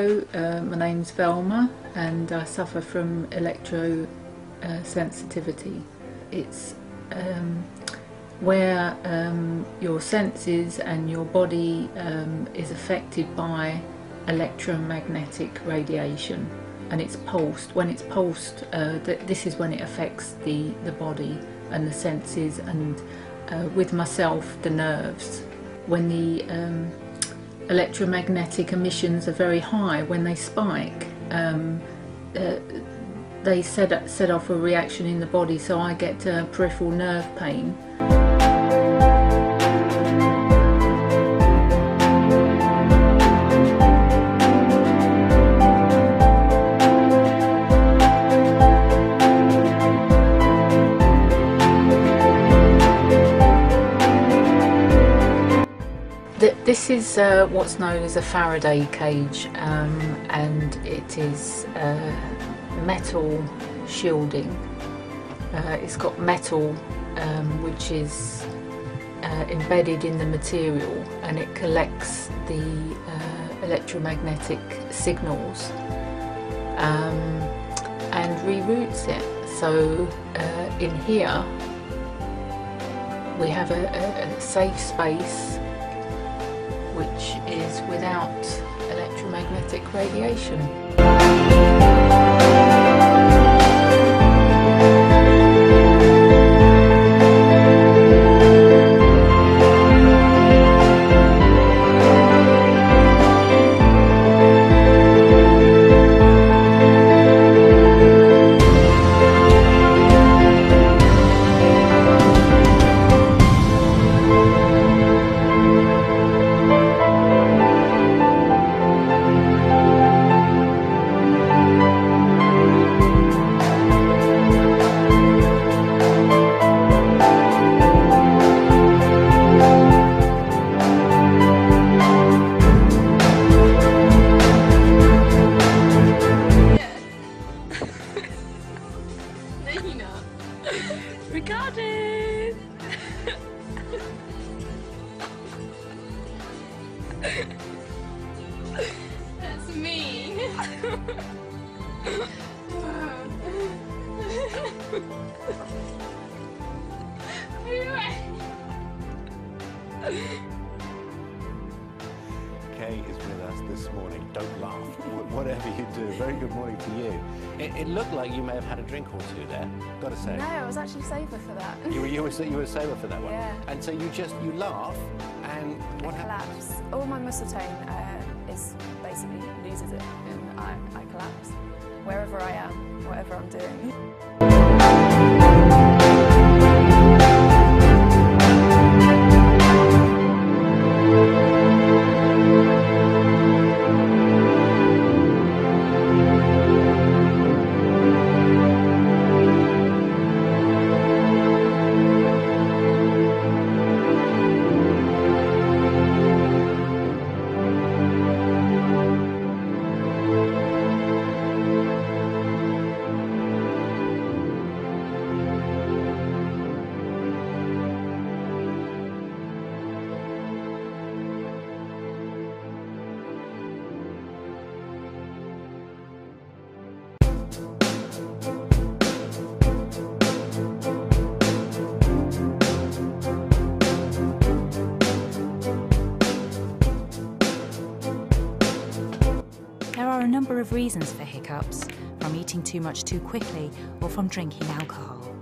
Hello, my name's Velma and I suffer from electrosensitivity. It's where your senses and your body is affected by electromagnetic radiation, and it's pulsed. When it's pulsed, this is when it affects the body and the senses, and with myself, the nerves. When the electromagnetic emissions are very high, when they spike, they set off a reaction in the body, so I get peripheral nerve pain. This is what's known as a Faraday cage, and it is metal shielding. It's got metal which is embedded in the material, and it collects the electromagnetic signals and reroutes it. So in here we have a safe space which is without electromagnetic radiation. Recording! That's mean. Kay is with us this morning. Don't laugh. Whatever you do, very good morning to you. It looked like you may have had a drink or two there, gotta say. No, I was actually sober for that. You were sober for that one? Yeah. And so you laugh, and what happens? Collapse. All my muscle tone is basically loses it, and I collapse. Wherever I am, whatever I'm doing. There are a number of reasons for hiccups, from eating too much too quickly or from drinking alcohol.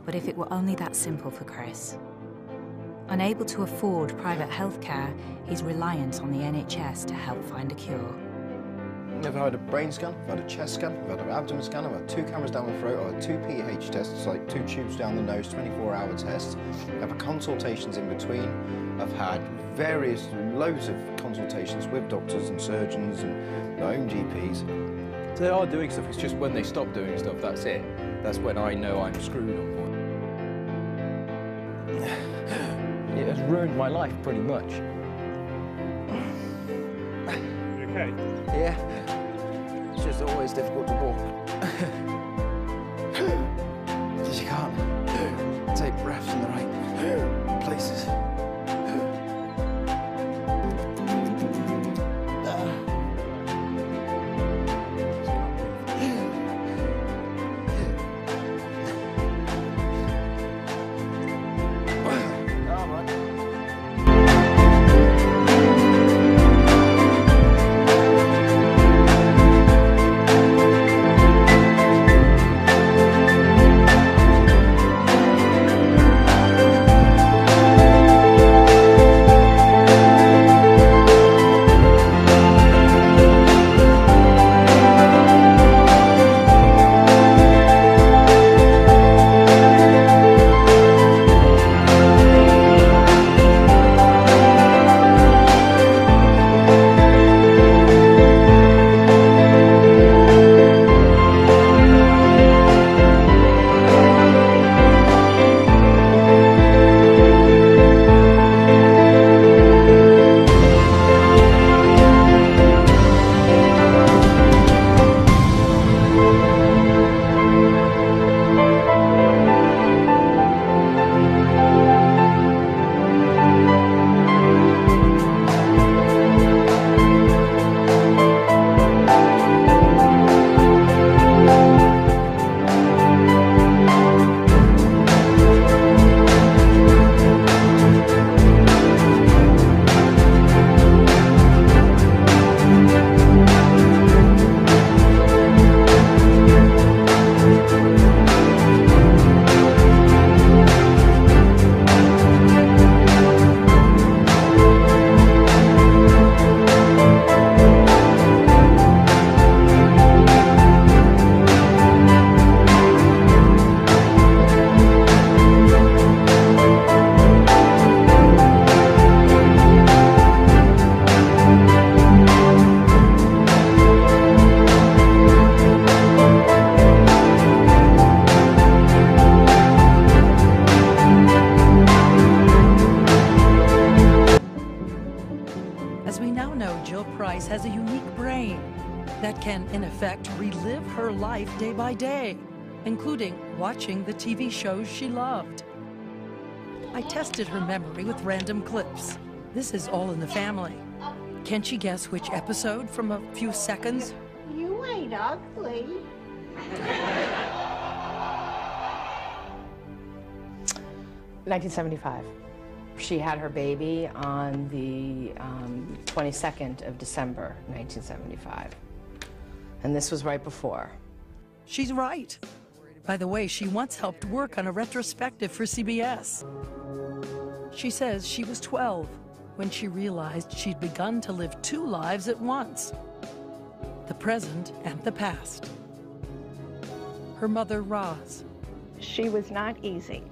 But if it were only that simple for Chris. Unable to afford private healthcare, he's reliant on the NHS to help find a cure. I've had a brain scan, I've had a chest scan, I've had an abdomen scan, I've had 2 cameras down the throat, I've had 2 pH tests, like 2 tubes down the nose, 24-hour tests. I've had consultations in between. I've had loads of consultations with doctors and surgeons and my own GPs. So they are doing stuff, it's just when they stop doing stuff, that's it. That's when I know I'm screwed on point. It has ruined my life, pretty much. You okay? Yeah, it's just always difficult to walk. Because you can't take breaths in the right places. in effect, relive her life day by day, including watching the TV shows she loved. I tested her memory with random clips. This is All in the Family. Can she guess which episode from a few seconds? You ain't ugly. 1975. She had her baby on the 22nd of December, 1975. And this was right before. She's right. By the way, she once helped work on a retrospective for CBS. She says she was 12 when she realized she'd begun to live two lives at once, the present and the past. Her mother, Roz. She was not easy.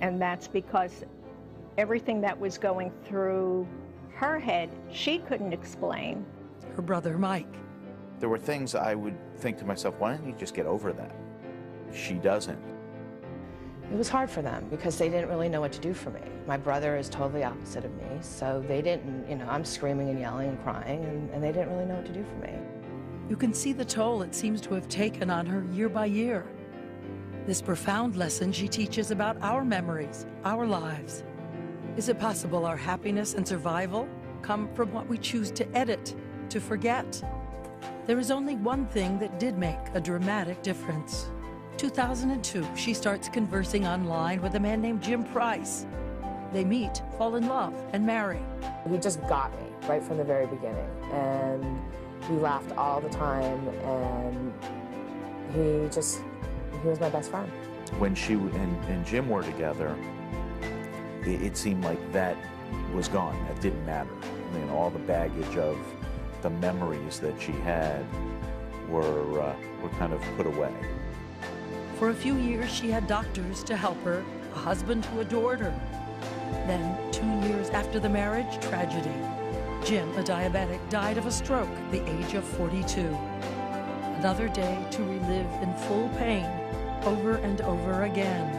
And that's because everything that was going through her head, she couldn't explain. Her brother, Mike. There were things I would think to myself, why don't you just get over that? She doesn't. It was hard for them because they didn't really know what to do for me. My brother is totally opposite of me, so they didn't, I'm screaming and yelling and crying, and they didn't really know what to do for me. You can see the toll it seems to have taken on her year by year. This profound lesson she teaches about our memories, our lives. Is it possible our happiness and survival come from what we choose to edit, to forget? There is only one thing that did make a dramatic difference. 2002, she starts conversing online with a man named Jim Price. They meet, fall in love, and marry. He just got me right from the very beginning, and we laughed all the time, and he was my best friend. When she and Jim were together, it seemed like that was gone. That didn't matter. All the baggage of the memories that she had were kind of put away. For a few years, she had doctors to help her, a husband who adored her. Then, 2 years after the marriage, tragedy. Jim, a diabetic, died of a stroke at the age of 42. Another day to relive in full pain, over and over again.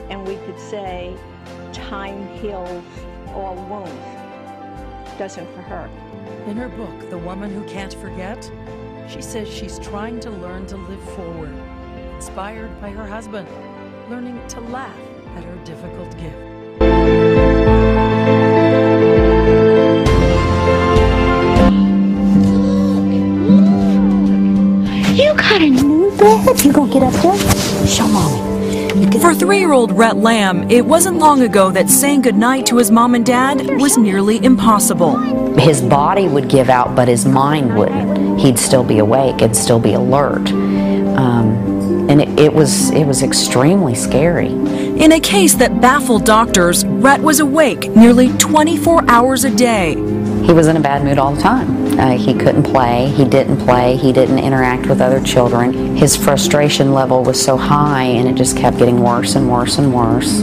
And we could say, time heals all wounds. Doesn't for her. In her book, The Woman Who Can't Forget, she says she's trying to learn to live forward, inspired by her husband, learning to laugh at her difficult gift. You got a new bed? You gonna get up there? Show Mommy. For 3-year-old Rhett Lamb, it wasn't long ago that saying goodnight to his mom and dad was nearly impossible. His body would give out, but his mind wouldn't. He'd still be awake and still be alert. And it was extremely scary. In a case that baffled doctors, Rhett was awake nearly 24 hours a day. He was in a bad mood all the time. He couldn't play, he didn't interact with other children. His frustration level was so high, and it just kept getting worse and worse and worse.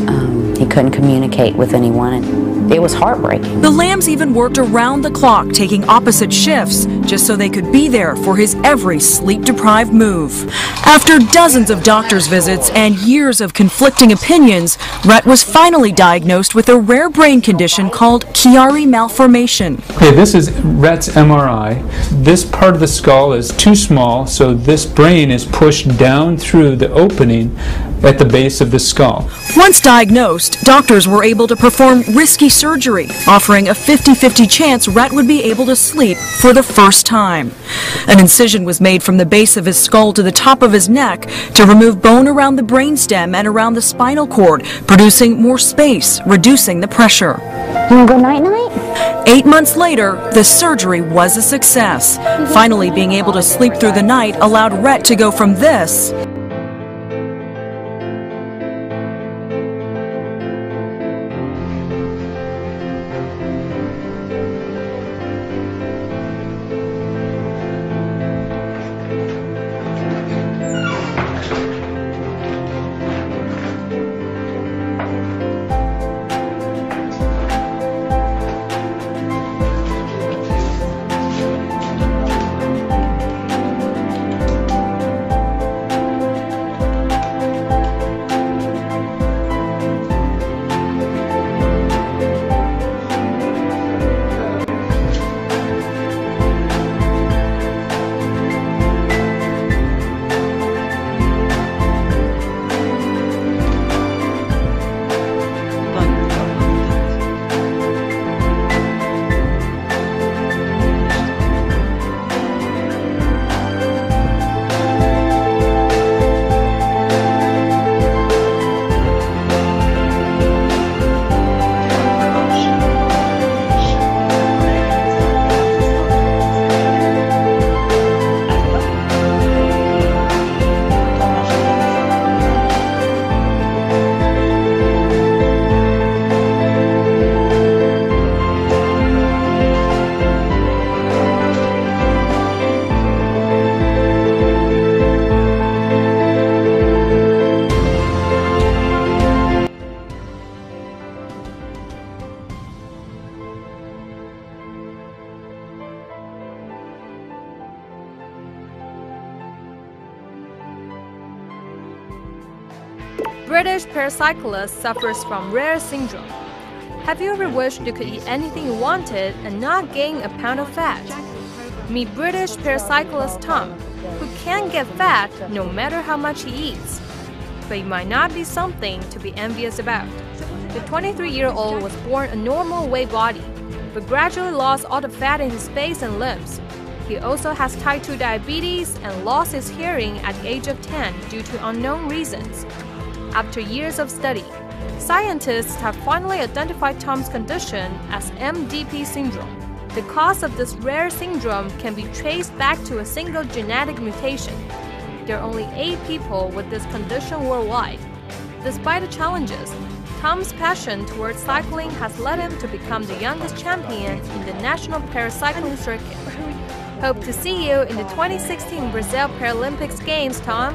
He couldn't communicate with anyone, and it was heartbreaking. The Lambs even worked around the clock, taking opposite shifts, just so they could be there for his every sleep-deprived move. After dozens of doctor's visits and years of conflicting opinions, Rhett was finally diagnosed with a rare brain condition called Chiari malformation. Okay, this is Rhett's MRI. This part of the skull is too small, so this brain is pushed down through the opening at the base of the skull. Once diagnosed, doctors were able to perform risky surgery, offering a 50-50 chance Rhett would be able to sleep for the first time. An incision was made from the base of his skull to the top of his neck to remove bone around the brainstem and around the spinal cord, producing more space, reducing the pressure. You wanna go night-night? 8 months later, the surgery was a success. Finally being able to sleep through the night allowed Rhett to go from this British paracyclist suffers from rare syndrome. Have you ever wished you could eat anything you wanted and not gain a pound of fat? Meet British paracyclist Tom, who can't get fat no matter how much he eats. But it might not be something to be envious about. The 23-year-old was born a normal weight body, but gradually lost all the fat in his face and limbs. He also has type 2 diabetes and lost his hearing at the age of 10 due to unknown reasons. After years of study, scientists have finally identified Tom's condition as MDP syndrome. The cause of this rare syndrome can be traced back to a single genetic mutation. There are only 8 people with this condition worldwide. Despite the challenges, Tom's passion towards cycling has led him to become the youngest champion in the national paracycling circuit. Hope to see you in the 2016 Brazil Paralympics Games, Tom.